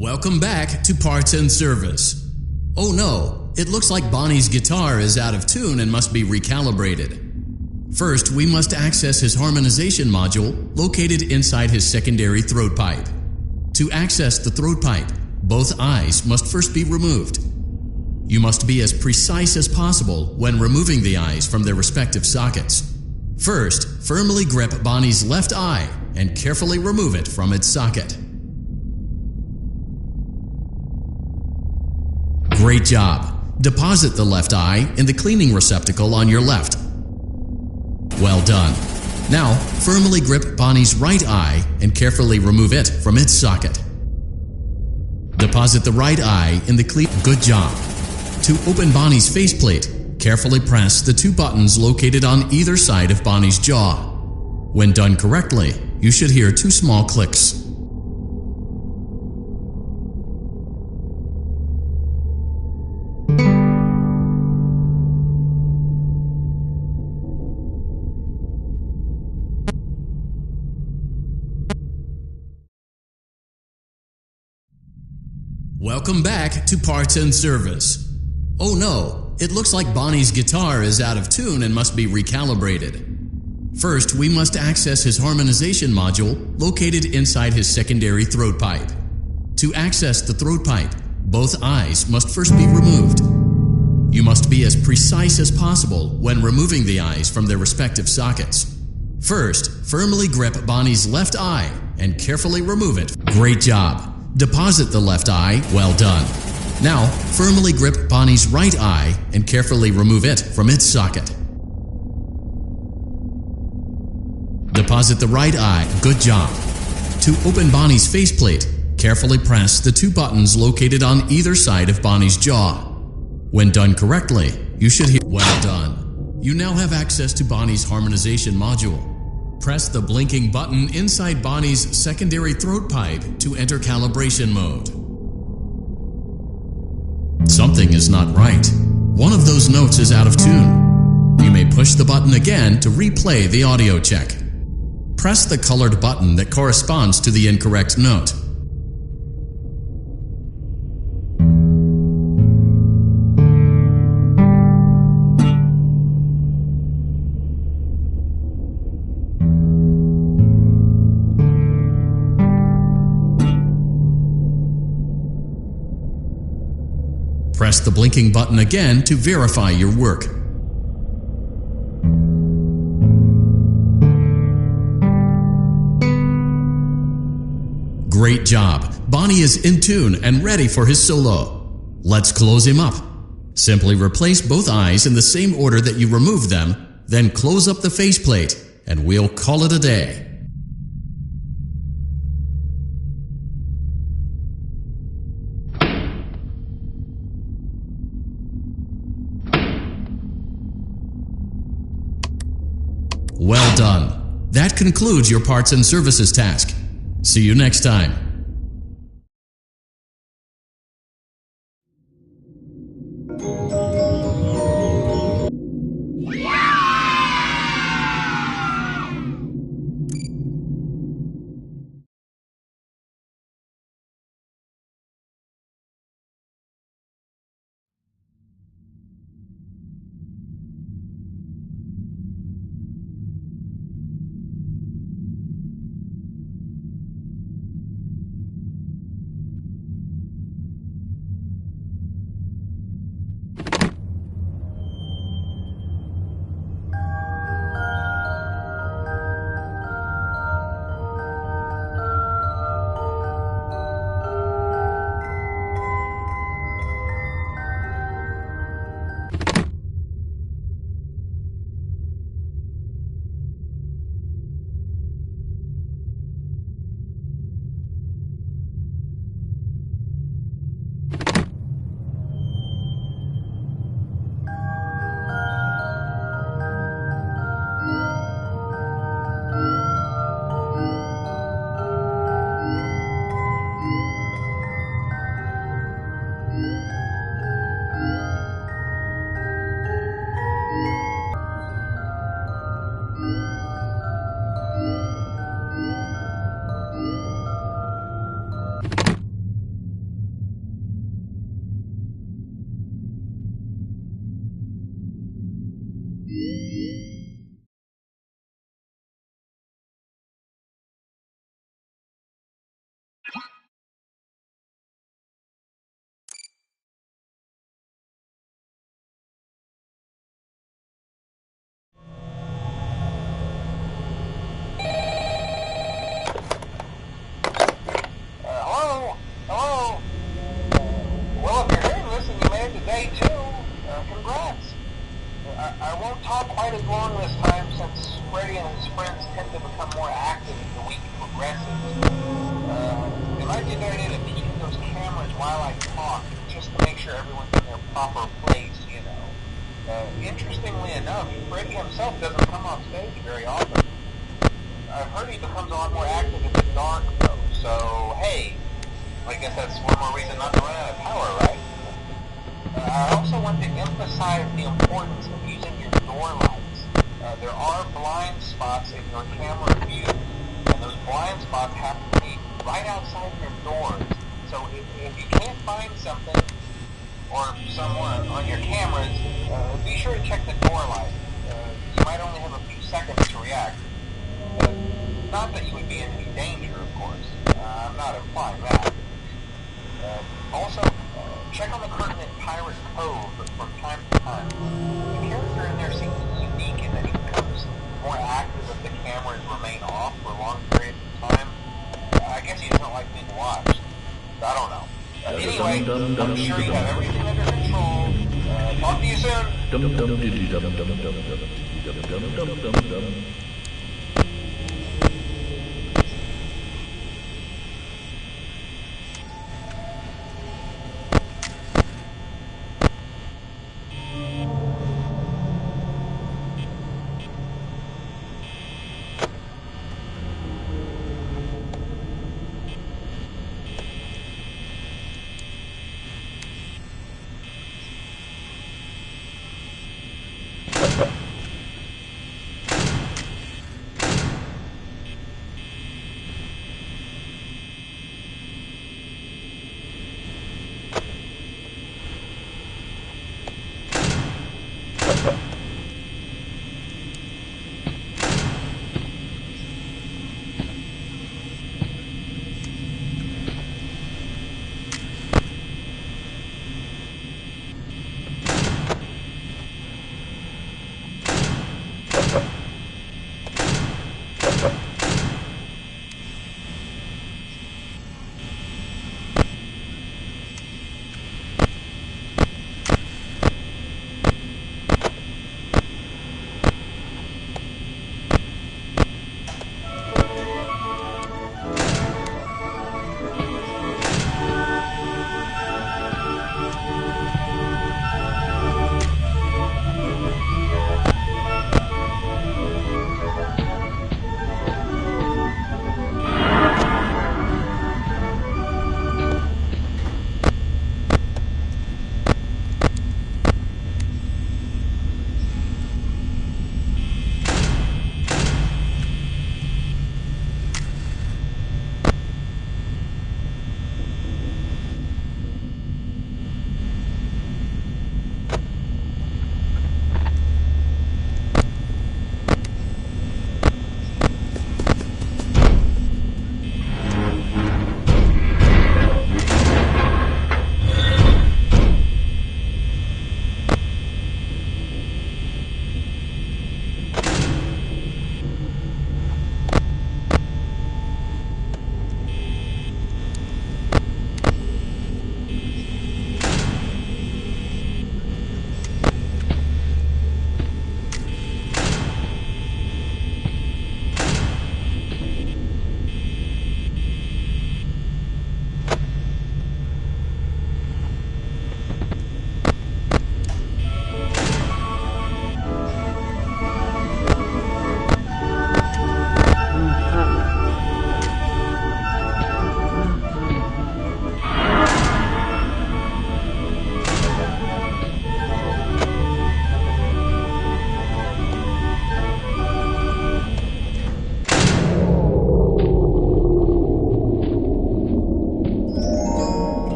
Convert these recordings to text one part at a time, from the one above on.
Welcome back to Parts and Service. Oh no, it looks like Bonnie's guitar is out of tune and must be recalibrated. First, we must access his harmonization module located inside his secondary throat pipe. To access the throat pipe, both eyes must first be removed. You must be as precise as possible when removing the eyes from their respective sockets. First, firmly grip Bonnie's left eye and carefully remove it from its socket. Great job! Deposit the left eye in the cleaning receptacle on your left. Well done! Now, firmly grip Bonnie's right eye and carefully remove it from its socket. Deposit the right eye in the Good job! To open Bonnie's faceplate, carefully press the two buttons located on either side of Bonnie's jaw. When done correctly, you should hear two small clicks. Welcome back to Parts and Service. Oh no, it looks like Bonnie's guitar is out of tune and must be recalibrated. First, we must access his harmonization module located inside his secondary throat pipe. To access the throat pipe, both eyes must first be removed. You must be as precise as possible when removing the eyes from their respective sockets. First, firmly grip Bonnie's left eye and carefully remove it. Great job! Deposit the left eye. Well done! Now, firmly grip Bonnie's right eye and carefully remove it from its socket. Deposit the right eye. Good job! To open Bonnie's faceplate, carefully press the two buttons located on either side of Bonnie's jaw. When done correctly, you should hear Well done! You now have access to Bonnie's harmonization module. Press the blinking button inside Bonnie's secondary throat pipe to enter calibration mode. Something is not right. One of those notes is out of tune. You may push the button again to replay the audio check. Press the colored button that corresponds to the incorrect note. Press the blinking button again to verify your work. Great job! Bonnie is in tune and ready for his solo. Let's close him up. Simply replace both eyes in the same order that you removed them, then close up the faceplate, and we'll call it a day. Well done! That concludes your parts and services task. See you next time. becomes a lot more active in the dark, though. So, hey, I guess that's one more reason not to run out of power, right? I also want to emphasize the importance of using your door lights. There are blind spots in your camera view, and those blind spots have to be right outside your doors. So if you can't find something or someone on your cameras, be sure to check the door light. You might only have a few seconds to react. Not that you would be in any danger, of course. I'm not implying that. Also, check on the curtain in Pirate Cove from time to time. The character in there seems unique in that he becomes more active if the cameras remain off for long periods of time. I guess he doesn't like being watched. I don't know. Anyway, I'm sure you have everything under control. Talk to you soon.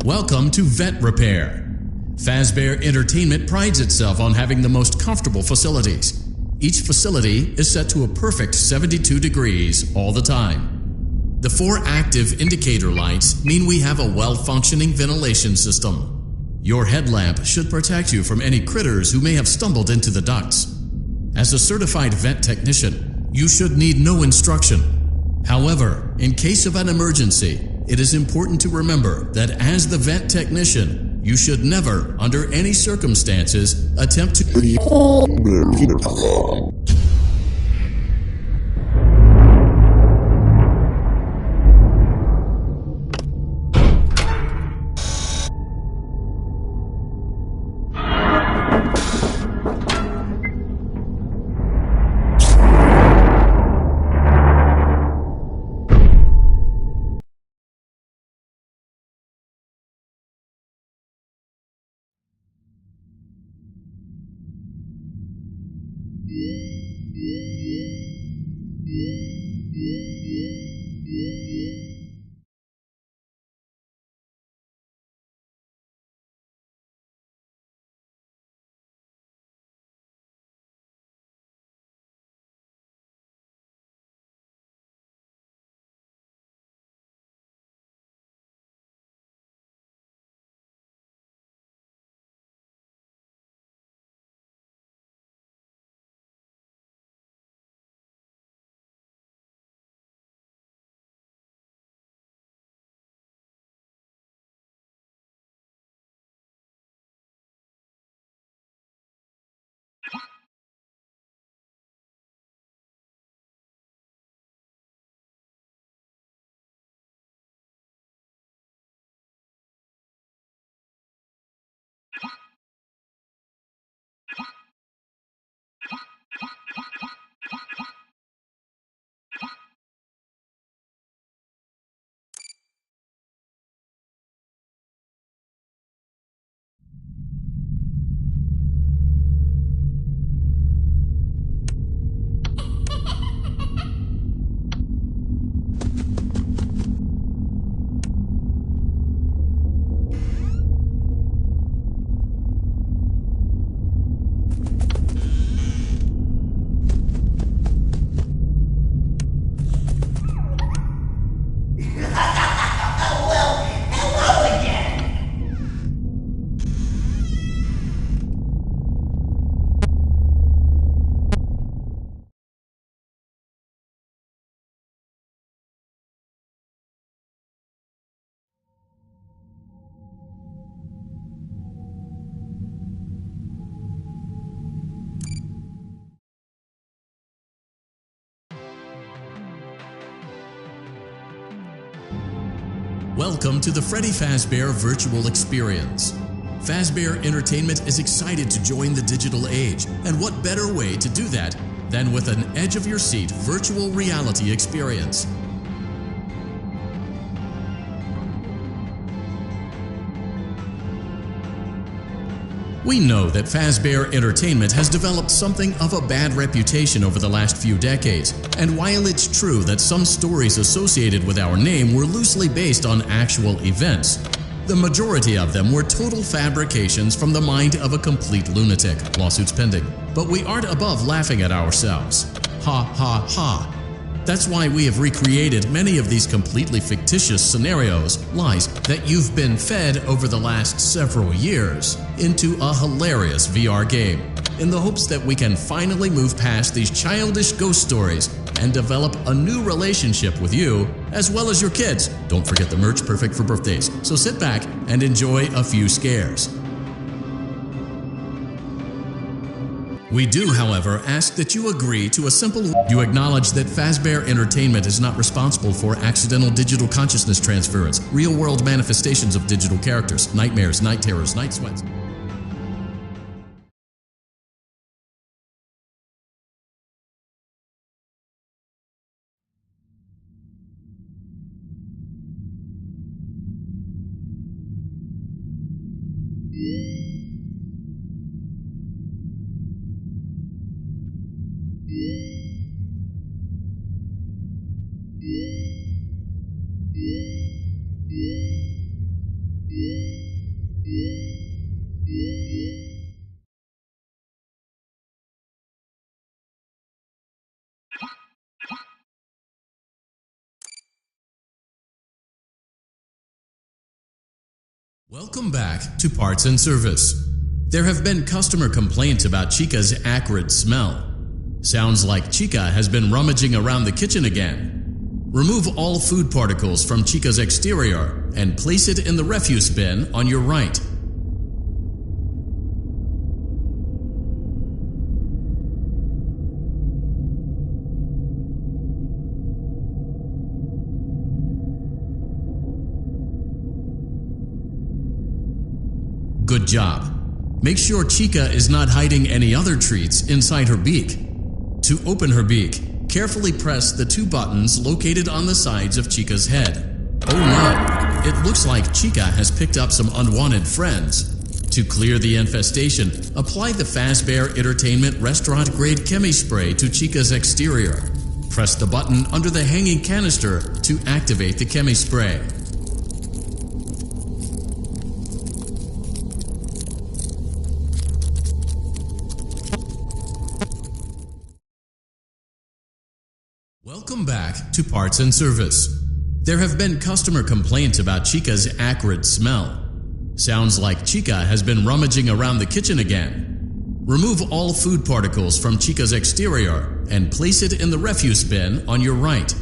Welcome to Vent Repair. Fazbear Entertainment prides itself on having the most comfortable facilities. Each facility is set to a perfect 72 degrees all the time. The 4 active indicator lights mean we have a well-functioning ventilation system. Your headlamp should protect you from any critters who may have stumbled into the ducts. As a certified vent technician, you should need no instruction. However, in case of an emergency, it is important to remember that as the vent technician, you should never, under any circumstances, attempt to Welcome to the Freddy Fazbear Virtual Experience. Fazbear Entertainment is excited to join the digital age, and what better way to do that than with an edge-of-your-seat virtual reality experience. We know that Fazbear Entertainment has developed something of a bad reputation over the last few decades, and while it's true that some stories associated with our name were loosely based on actual events, the majority of them were total fabrications from the mind of a complete lunatic, lawsuits pending. But we aren't above laughing at ourselves. Ha ha ha. That's why we have recreated many of these completely fictitious scenarios, lies that you've been fed over the last several years, into a hilarious VR game, in the hopes that we can finally move past these childish ghost stories and develop a new relationship with you, as well as your kids. Don't forget the merch, perfect for birthdays. So sit back and enjoy a few scares. We do, however, ask that you agree to a simple... You acknowledge that Fazbear Entertainment is not responsible for accidental digital consciousness transference, real-world manifestations of digital characters, nightmares, night terrors, night sweats. Yeah. Welcome back to Parts and Service. There have been customer complaints about Chica's acrid smell. Sounds like Chica has been rummaging around the kitchen again. Remove all food particles from Chica's exterior and place it in the refuse bin on your right. Good job. Make sure Chica is not hiding any other treats inside her beak. To open her beak, carefully press the two buttons located on the sides of Chica's head. Oh no, it looks like Chica has picked up some unwanted friends. To clear the infestation, apply the Fazbear Entertainment restaurant-grade chemi spray to Chica's exterior. Press the button under the hanging canister to activate the chemi spray. Welcome back to Parts and Service. There have been customer complaints about Chica's acrid smell. Sounds like Chica has been rummaging around the kitchen again. Remove all food particles from Chica's exterior and place it in the refuse bin on your right.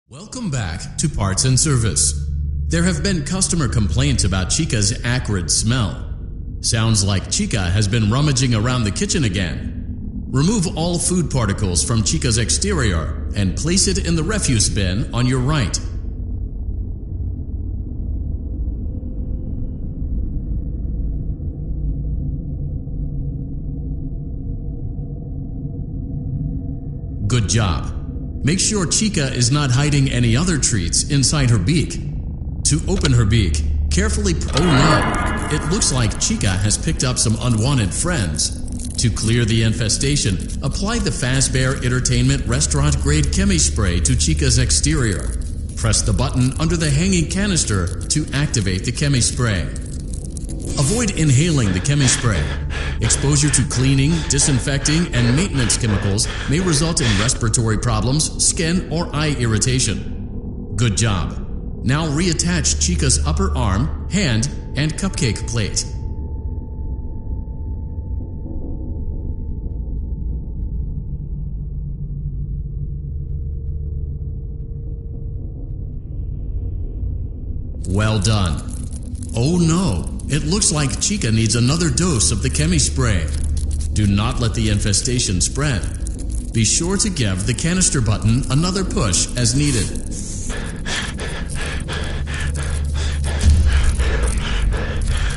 Welcome back to Parts and Service. There have been customer complaints about Chica's acrid smell. Sounds like Chica has been rummaging around the kitchen again. Remove all food particles from Chica's exterior and place it in the refuse bin on your right. Good job. Make sure Chica is not hiding any other treats inside her beak. To open her beak, carefully oh no, it looks like Chica has picked up some unwanted friends. To clear the infestation, apply the Fazbear Entertainment restaurant-grade chemi spray to Chica's exterior. Press the button under the hanging canister to activate the chemi spray. Avoid inhaling the chemi spray. Exposure to cleaning, disinfecting, and maintenance chemicals may result in respiratory problems, skin, or eye irritation. Good job. Now reattach Chica's upper arm, hand, and cupcake plate. Well done. Oh no, it looks like Chica needs another dose of the chemi spray. Do not let the infestation spread. Be sure to give the canister button another push as needed.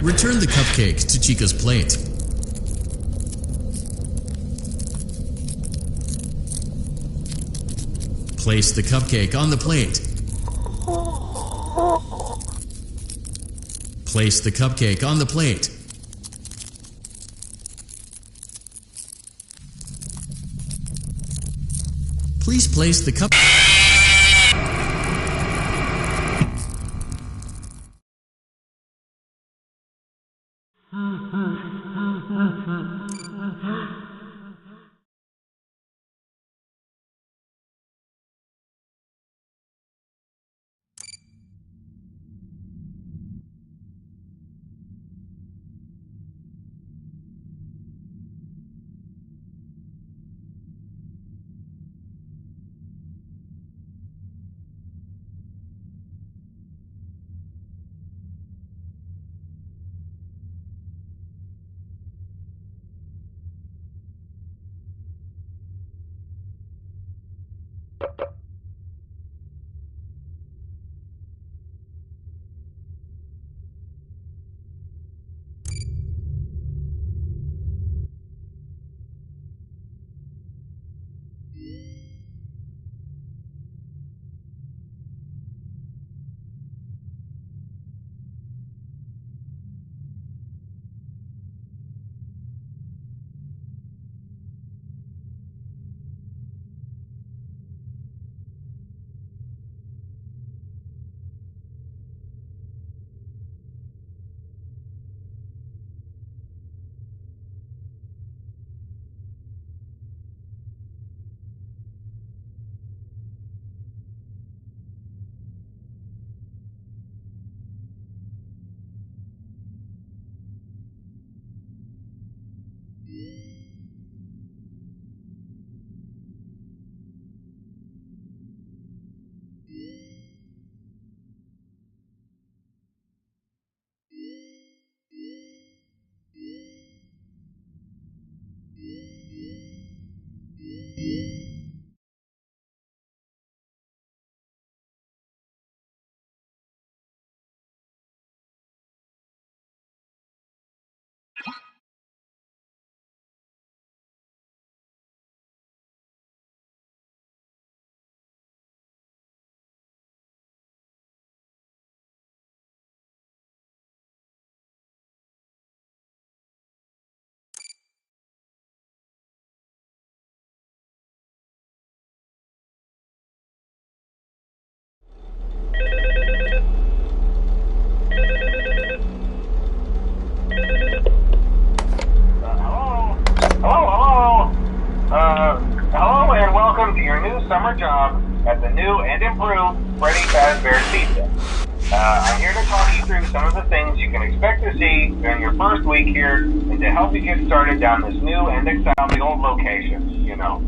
Return the cupcake to Chica's plate. Place the cupcake on the plate. Place the cupcake on the plate. Please place the cup. Hello and welcome to your new summer job at the new and improved Freddy Fazbear Pizza. I'm here to talk you through some of the things you can expect to see during your first week here and to help you get started down this new and exciting old location. You know,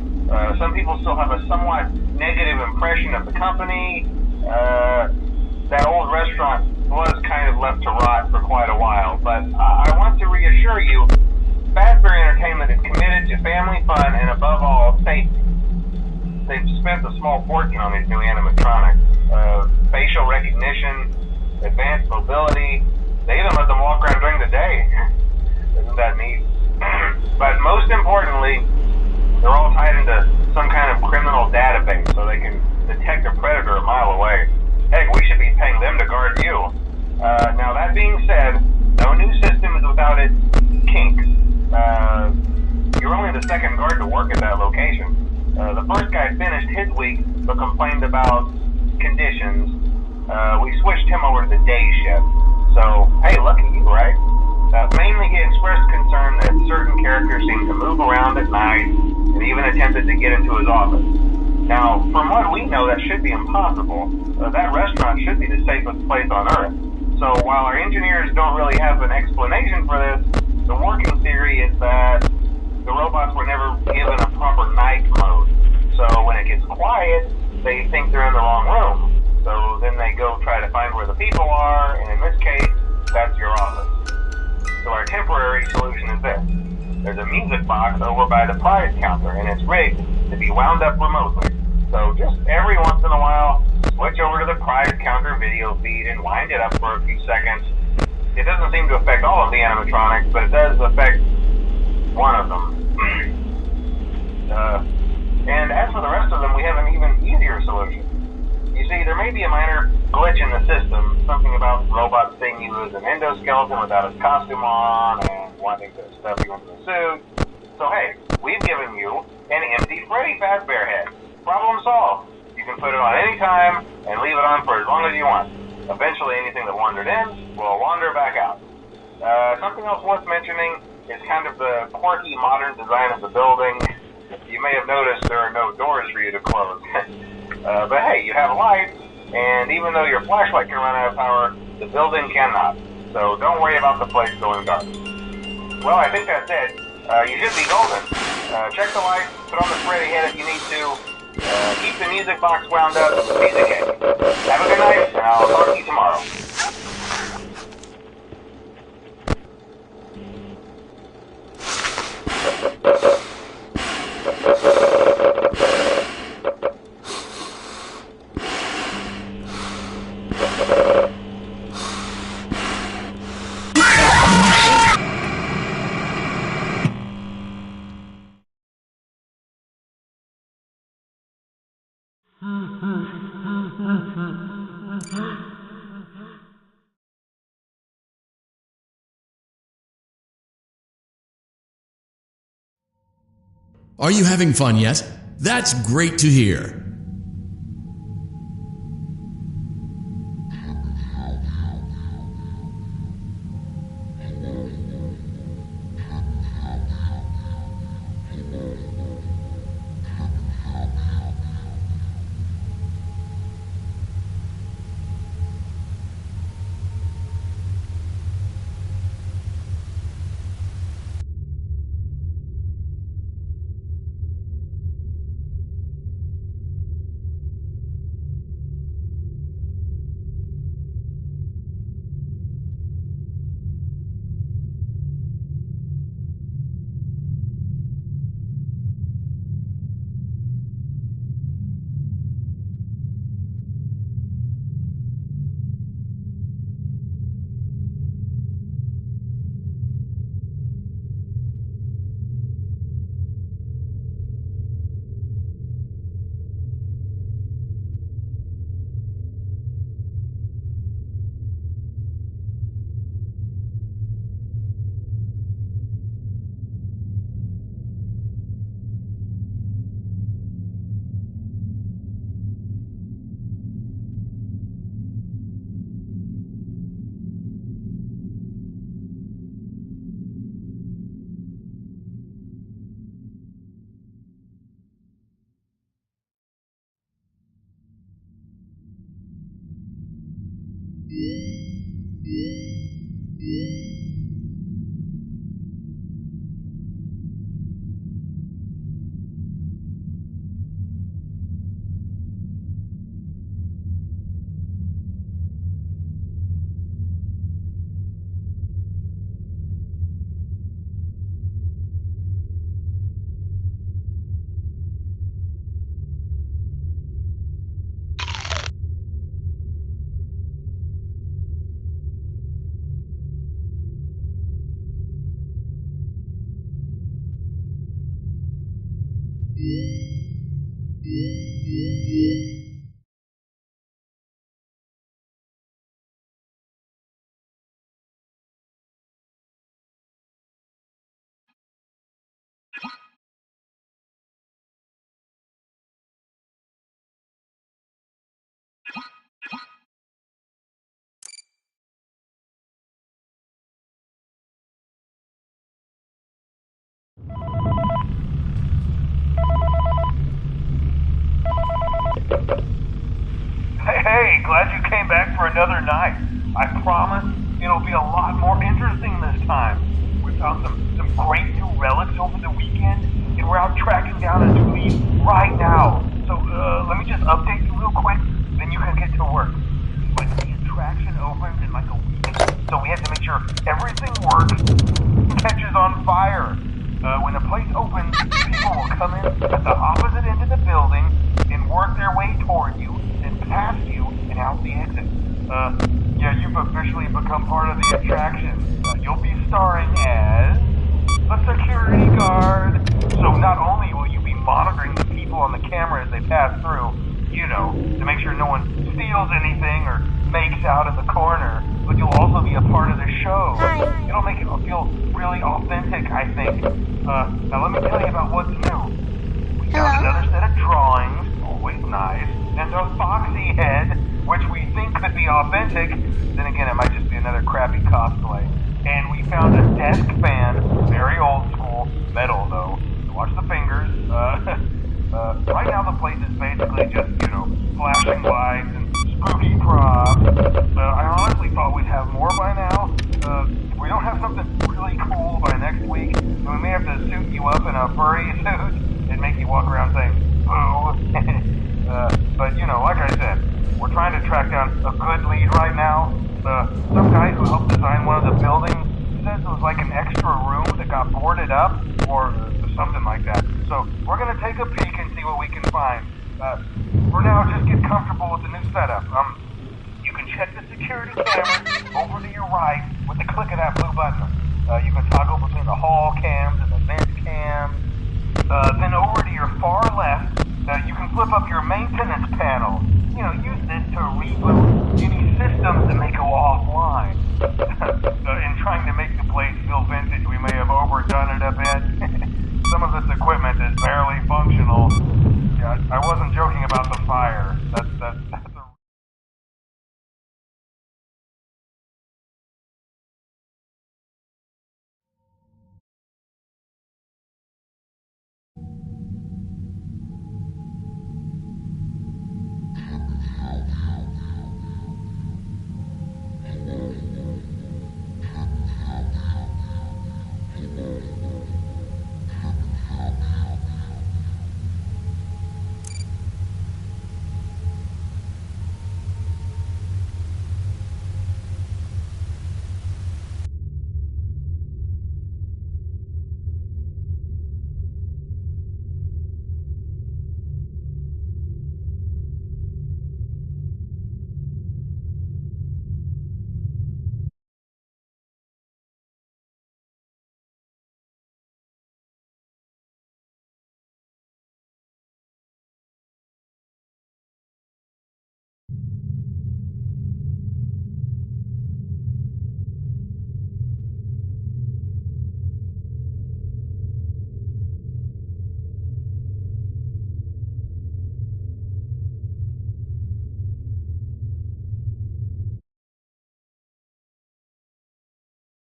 some people still have a somewhat negative impression of the company. That old restaurant was kind of left to rot for quite a while, but I want to reassure you, Fazbear Entertainment is committed to family fun and above all, safety. They've spent a small fortune on these new animatronics. Facial recognition, advanced mobility, they even let them walk around during the day. Isn't that neat? But most importantly, they're all tied into some kind of criminal database so they can detect a predator a mile away. Heck, we should be paying them to guard you. Now that being said, no new system is without its kinks. You're only the second guard to work at that location. The first guy finished his week but complained about conditions. We switched him over to the day shift. So, hey, lucky you, right? Mainly he expressed concern that certain characters seemed to move around at night and even attempted to get into his office. Now, from what we know, that should be impossible. That restaurant should be the safest place on Earth. So while our engineers don't really have an explanation for this, the working theory is that the robots were never given a proper night mode. So when it gets quiet, they think they're in the wrong room. So then they go try to find where the people are, and in this case, that's your office. So our temporary solution is this. There's a music box over by the prize counter, and it's rigged to be wound up remotely. So just every once in a while, switch over to the prize counter video feed and wind it up for a few seconds. It doesn't seem to affect all of the animatronics, but it does affect one of them. And as for the rest of them, we have an even easier solution. You see, there may be a minor glitch in the system, something about robots seeing you as an endoskeleton without his costume on and wanting to stuff you into a suit. So hey, we've given you an empty Freddy Fazbear head. Problem solved. You can put it on any time and leave it on for as long as you want. Eventually anything that wandered in will wander back out. Something else worth mentioning is kind of the quirky modern design of the building. You may have noticed there are no doors for you to close. But hey, you have lights, and even though your flashlight can run out of power, the building cannot. So don't worry about the place going dark. Well, I think that's it. You should be golden. Check the lights, put on the Freddy head if you need to. Keep the music box wound up, music head. Have a good night, and I'll talk to you tomorrow. Are you having fun yet? That's great to hear. Hey, glad you came back for another night. I promise it'll be a lot more interesting this time. We found some great new relics over the weekend, and we're out tracking down a new lead right now. So let me just update you real quick, then you can get to work. But the attraction opens in like a week, so we have to make sure everything works, catches on fire. When the place opens, people will come in at the opposite end of the building and work their way toward you, then past you, and out the exit. Yeah, you've officially become part of the attraction. You'll be starring as a security guard. So not only will you be monitoring the people on the camera as they pass through, you know, to make sure no one steals anything or makes out in the corner, but you'll also be a part of the show. It'll make it feel really authentic, I think. Now let me tell you about what's new. We found another set of drawings, always nice, and a foxy head, which we think could be authentic. Then again, it might just be another crappy cosplay. And we found a desk fan, very old school, metal though. Watch the fingers. Right now the place is basically just, you know, flashing lights and spooky props. I honestly thought we'd have more by now. If we don't have something really cool by next week, then we may have to suit you up in a furry suit and make you walk around saying, boo. But, you know, like I said, we're trying to track down a good lead right now. Some guy who helped design one of the buildings says it was like an extra room that got boarded up or something like that. So we're going to take a peek and see what we can find. For now, just get comfortable with the new setup. You can check the security cameras over to your right with the click of that blue button. You can toggle between the hall cams and the vent cams. Then over to your far left, you can flip up your maintenance panel. You know, use this to reboot any